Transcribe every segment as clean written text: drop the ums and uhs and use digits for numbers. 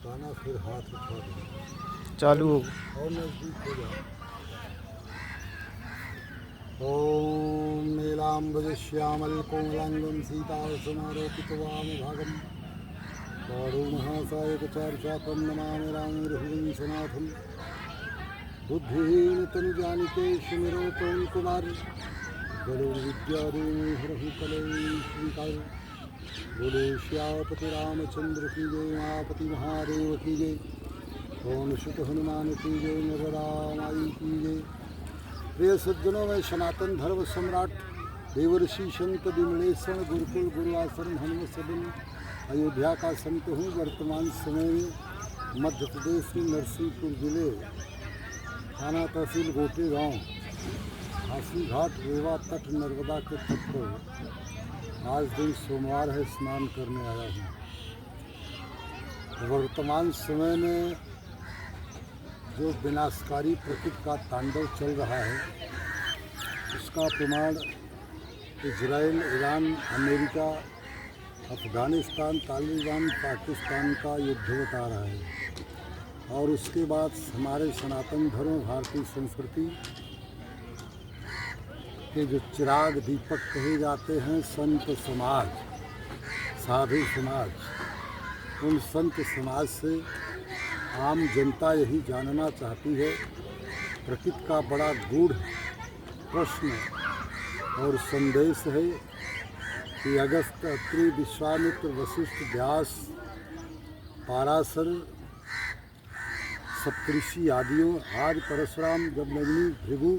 बताना, फिर हाथ उठा देना चालू हो। और नजदीक हो जाए। ओम नीलांबुज श्यामल कोमलांगम सीतासमारोपितवामभागम कारुमहासायकचारुचापं नमामि रामरघुवंशनाथं। बुद्धिहीन तनु जानिके सुमिरो पवन कुमार, बलो विद्यादेव हरहु कलेश्विकार। बोले श्यापति रामचंद्र की जय, उमापति महादेव की जय, पवन सुत हनुमान की जय, नर्मदा माई की जय। प्रिय सज्जनों में सनातन धर्म सम्राट देवर्षि संत विमलेश्वर गुरुकुल गुरुआश्रम हनुमत सदन अयोध्या का संत हूँ। वर्तमान समय में मध्य प्रदेश के नरसिंहपुर जिले थाना तहसील गोटे गांव हासी घाट रेवा तट नर्मदा के तट पर आज दिन सोमवार है, स्नान करने आया हूँ। वर्तमान समय में जो विनाशकारी प्रकृति का तांडव चल रहा है, उसका प्रमाण Israel, Iran, America, Afghanistan, Taliban, Pakistan का युद्ध बता रहा है। और उसके बाद हमारे सनातन धर्म भारतीय संस्कृति के जो चिराग दीपक कहे जाते हैं संत समाज, साधु समाज, उन संत समाज से आम जनता यही जानना चाहती है। प्रकृति का बड़ा गूढ़ प्रश्न और संदेश है कि अगस्त, अत्रि, विश्वामित्र, वशिष्ठ, व्यास, पाराशर, सप्तऋषि आदियों, आज परशुराम, जमदग्नि, भृगु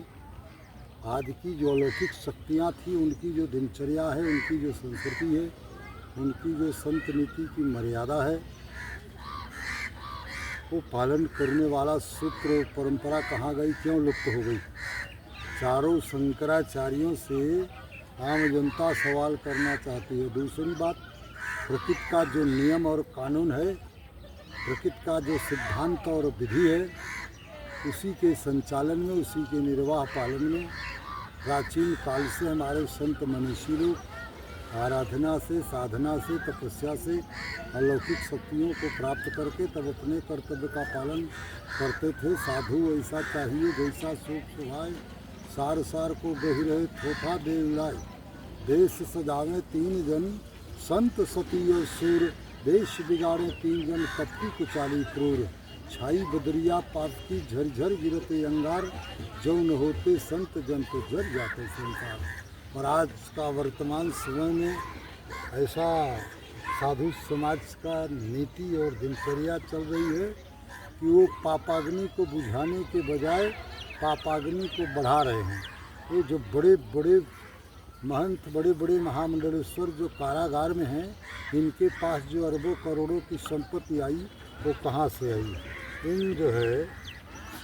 आदि की जो अलौकिक शक्तियाँ थी, उनकी जो दिनचर्या है, उनकी जो संस्कृति है, उनकी जो संत नीति की मर्यादा है, वो पालन करने वाला सूत्र और परंपरा कहाँ गई, क्यों लुप्त हो गई। चारों शंकराचार्यों से आम जनता सवाल करना चाहती है। दूसरी बात, प्रकृति का जो नियम और कानून है, प्रकृति का जो सिद्धांत और विधि है, उसी के संचालन में, उसी के निर्वाह पालन में प्राचीन काल से हमारे संत मनीषी लोग आराधना से, साधना से, तपस्या से अलौकिक शक्तियों को प्राप्त करके तब अपने कर्तव्य का पालन करते थे। साधु ऐसा चाहिए जैसा सूप सुहाए, सार सार को गही रहे थोथा दे उड़ाए। देश सजावे तीन जन संत सती और सूर, देश बिगाड़े तीन जन कपटी कुचाली क्रूर। छाई बदरिया पाप की झरझर गिरते अंगार, जो न होते संत जन तो जर जाते संसार। और आज का वर्तमान समय में ऐसा साधु समाज का नीति और दिनचर्या चल रही है कि वो पापाग्नि को बुझाने के बजाय पापाग्नि को बढ़ा रहे हैं। ये जो बड़े बड़े महंत, बड़े बड़े महामंडलेश्वर जो कारागार में हैं, इनके पास जो अरबों करोड़ों की संपत्ति आई, वो कहाँ से आई। इन जो है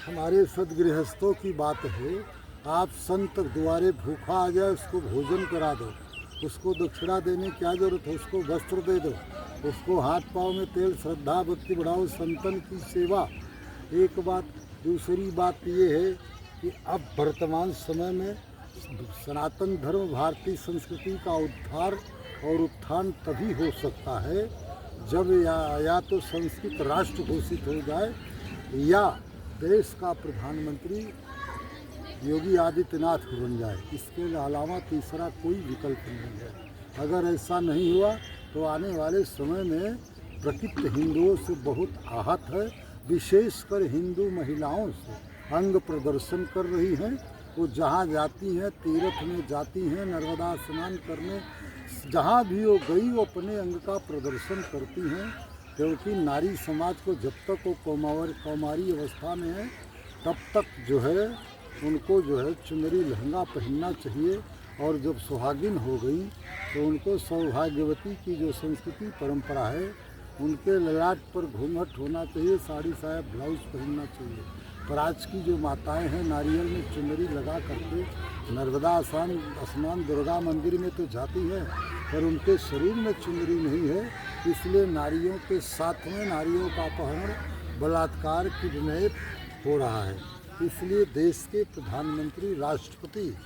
हमारे सदगृहस्थों की बात है, आप संत द्वारे भूखा आ जाए उसको भोजन करा दो, उसको दक्षिणा देने क्या जरूरत है, उसको वस्त्र दे दो, उसको हाथ पाँव में तेल श्रद्धा भक्ति बढ़ाओ, संतन की सेवा। एक बात। दूसरी बात ये है कि अब वर्तमान समय में सनातन धर्म भारतीय संस्कृति का उद्धार और उत्थान तभी हो सकता है जब या तो संस्कृत राष्ट्र घोषित हो जाए या देश का प्रधानमंत्री योगी आदित्यनाथ बन जाए। इसके अलावा तीसरा कोई विकल्प नहीं है। अगर ऐसा नहीं हुआ तो आने वाले समय में प्रकृति हिंदुओं से बहुत आहत है, विशेषकर हिंदू महिलाओं से अंग प्रदर्शन कर रही हैं। वो जहाँ जाती हैं, तीर्थ में जाती हैं, नर्मदा स्नान करने, जहाँ भी वो गई वो अपने अंग का प्रदर्शन करती हैं। क्योंकि नारी समाज को जब तक वो कौमारी अवस्था में है तब तक जो है उनको जो है चुनरी लहंगा पहनना चाहिए, और जब सुहागिन हो गई तो उनको सौभाग्यवती की जो संस्कृति परंपरा है, उनके ललाट पर घूंघट होना चाहिए, साड़ी साया ब्लाउज पहनना चाहिए। पर आज की जो माताएं हैं नारियल में चुनरी लगा करके नर्मदा स्नान दुर्गा मंदिर में तो जाती हैं, पर उनके शरीर में चुनरी नहीं है। इसलिए नारियों के साथ में नारियों का अपहरण, बलात्कार, किडनैप हो रहा है। इसलिए देश के प्रधानमंत्री, राष्ट्रपति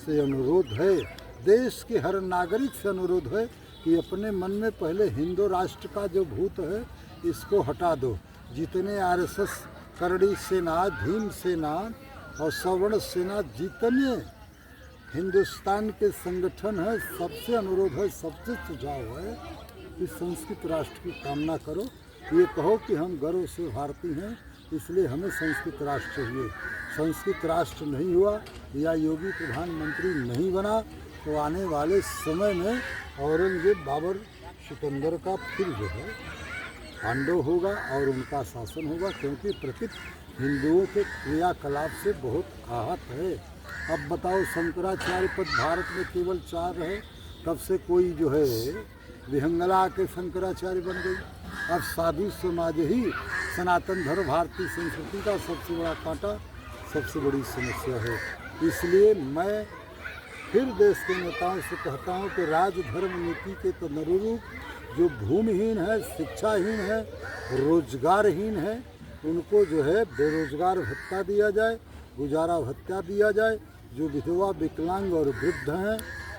से अनुरोध है, देश के हर नागरिक से अनुरोध है कि अपने मन में पहले हिंदू राष्ट्र का जो भूत है, इसको हटा दो। जितने आरएसएस, करड़ी सेना, भीम सेना और सवर्ण सेना, जितने हिंदुस्तान के संगठन है, सबसे अनुरोध है, सबसे सुझाव है कि संस्कृत राष्ट्र की कामना करो। ये कहो कि हम गर्व से भारतीय हैं, इसलिए हमें संस्कृत राष्ट्र चाहिए। संस्कृत राष्ट्र नहीं हुआ या योगी प्रधानमंत्री नहीं बना तो आने वाले समय में औरंगजेब, बाबर, सिकंदर का फिर जो है तांडव होगा और उनका शासन होगा, क्योंकि प्रकृति हिंदुओं के क्रियाकलाप से बहुत आहत है। अब बताओ, शंकराचार्य पद भारत में केवल 4 रहे, तब से कोई जो है विहंगला के शंकराचार्य बन गई। अब साधु समाज ही सनातन धर्म, भारतीय संस्कृति का सबसे बड़ा कांटा, सबसे बड़ी समस्या है। इसलिए मैं फिर देश के नेताओं से कहता हूँ कि राजधर्म नीति के तो अनुरूप जो भूमिहीन है, शिक्षाहीन है, रोजगारहीन है, उनको जो है बेरोजगार भत्ता दिया जाए, गुजारा भत्ता दिया जाए। जो विधवा, विकलांग और वृद्ध हैं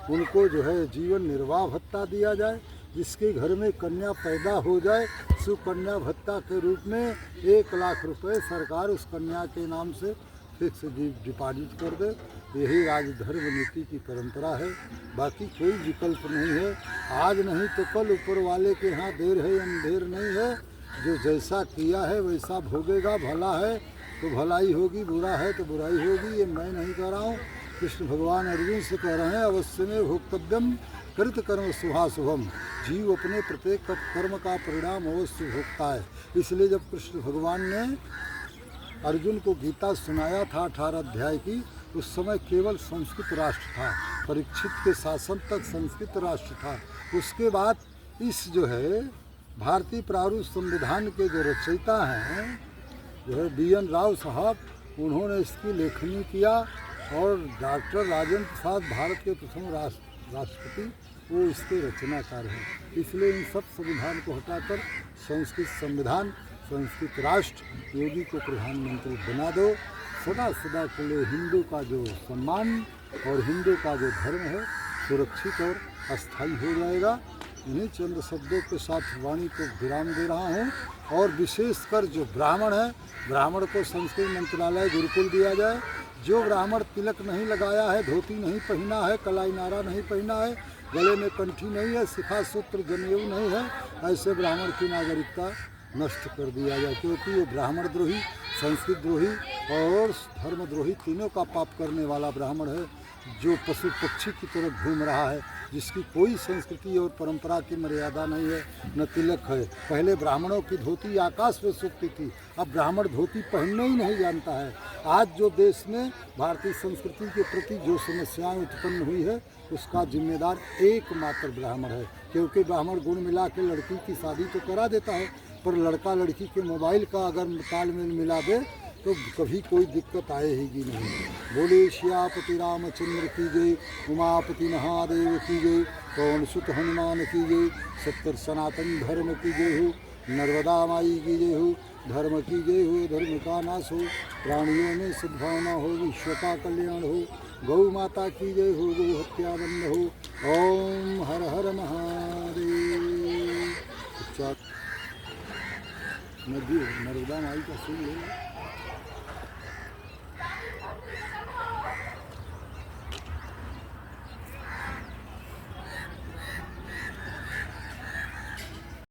उनको जो है जीवन निर्वाह भत्ता दिया जाए। जिसके घर में कन्या पैदा हो जाए, सुकन्या भत्ता के रूप में 1 लाख रुपए सरकार उस कन्या के नाम से फिक्स डिपॉजिट कर दे। यही राजधर्म नीति की परंपरा है, बाकी कोई विकल्प नहीं है। आज नहीं तो कल ऊपर वाले के यहाँ देर है अंधेर नहीं है। जो जैसा किया है वैसा भोगेगा। भला है तो भलाई होगी, बुरा है तो बुराई होगी। ये मैं नहीं कह रहा हूँ, कृष्ण भगवान अर्जुन से कह रहे हैं, अवश्य में भोक्तव्यम कृत कर्म शुभाशुभम। जीव अपने प्रत्येक कर्म का परिणाम अवश्य भोगता है। इसलिए जब कृष्ण भगवान ने अर्जुन को गीता सुनाया था 18 अध्याय की, उस समय केवल संस्कृत राष्ट्र था। परीक्षित के शासन तक संस्कृत राष्ट्र था। उसके बाद इस जो है भारतीय प्रारूप संविधान के जो रचयिता हैं जो है BN राव साहब, उन्होंने इसकी लेखनी किया और डॉक्टर राजेंद्र प्रसाद भारत के प्रथम राष्ट्रपति वो इसके रचनाकार हैं। इसलिए इन सब संविधान को हटाकर संस्कृत संविधान, संस्कृत राष्ट्र, योगी को प्रधानमंत्री बना दो। सदा सदा के लिए हिंदू का जो सम्मान और हिंदू का जो धर्म है सुरक्षित और अस्थायी हो जाएगा। इन्हीं चंद शब्दों के साथ वाणी को विराम दे रहा हूँ। और विशेषकर जो ब्राह्मण है, ब्राह्मण को संस्कृत मंत्रालय गुरुकुल दिया जाए। जो ब्राह्मण तिलक नहीं लगाया है, धोती नहीं पहना है, कलाई नारा नहीं पहना है, गले में कंठी नहीं है, शिखा सूत्र जनेऊ नहीं है, ऐसे ब्राह्मण की नागरिकता नष्ट कर दिया जाए। क्योंकि वो ब्राह्मण द्रोही, संस्कृत द्रोही और धर्मद्रोही तीनों का पाप करने वाला ब्राह्मण है, जो पशु पक्षी की तरह घूम रहा है, जिसकी कोई संस्कृति और परंपरा की मर्यादा नहीं है, न तिलक है। पहले ब्राह्मणों की धोती आकाश में सूखती थी, अब ब्राह्मण धोती पहनने ही नहीं जानता है। आज जो देश में भारतीय संस्कृति के प्रति जो समस्याएं उत्पन्न हुई है, उसका जिम्मेदार एकमात्र ब्राह्मण है। क्योंकि ब्राह्मण गुण मिला के लड़की की शादी तो करा देता है, पर लड़का लड़की के मोबाइल का अगर तालमेल मिला दे तो कभी कोई दिक्कत आएगी नहीं। बोले श्यापति रामचंद्र की जय, उमापति महादेव की जय, पवन सुत हनुमान की जय, सत्तर सनातन धर्म की जय हो, नर्मदा माई की जय हो, धर्म की जय हो, धर्म का नाश हो, प्राणियों में सद्भावना हो, विश्व का कल्याण हो, गौ माता की जय हो, गौ हत्या बंद हो। ओम हर हर महादेव। नदी नर्मदा माई का सुन लो।